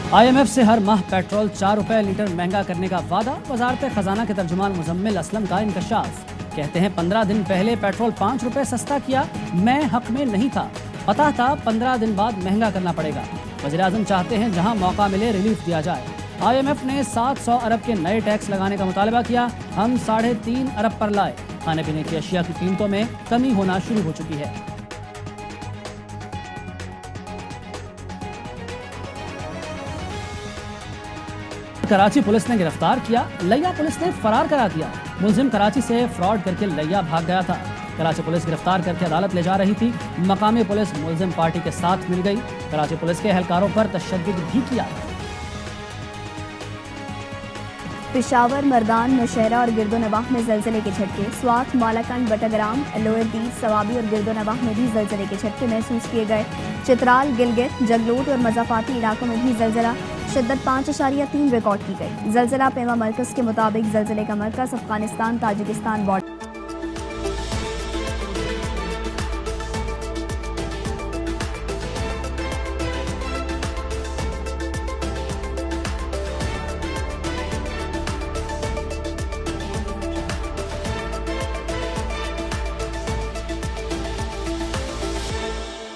IMF से हर माह petrol 4 रुपए लीटर महंगा करने का वादा। वजारत खजाना के तर्जुमान मुजम्मिल असलम का इंकशाफ। कहते हैं 15 दिन पहले पेट्रोल 5 रुपए सस्ता किया, मैं हक में नहीं था, पता था 15 दिन बाद महंगा करना पड़ेगा। वज़ीर-ए-आज़म चाहते हैं जहां मौका मिले रिलीफ दिया जाए। IMF ने 700 अरब के नए टैक्स लगाने का मुतालबा किया, हम 3.5 अरब पर लाए। खाने पीने की अशिया की कीमतों में कमी होना शुरू हो चुकी है। कराची पुलिस ने गिरफ्तार किया, लिया पुलिस ने फरार करा दिया। मुलजिम कराची से फ्रॉड करके लिया भाग गया था। कराची पुलिस गिरफ्तार करके अदालत ले जा रही थी। मकामी पुलिस मुलजिम पार्टी के साथ मिल गई। कराची पुलिस के एहलकारों पर तशद्दुद भी किया। पेशावर, मर्दान, नौशहरा और गिरदोनवाह में जलजले के झटके। स्वात, मालाकंड, बटग्राम, लोअर दीद, सवाबी और गिरदोनवाह में भी जलजले के झटके महसूस किए गए। चित्राल, गिलगित, जगलोट और मजाफाती इलाकों में भी जलजला शिद्दत 5.3 रिकॉर्ड की गई। जलजला पेमा मरकज के मुताबिक जलजले का मरकज अफगानिस्तान ताजिकिस्तान बॉर्डर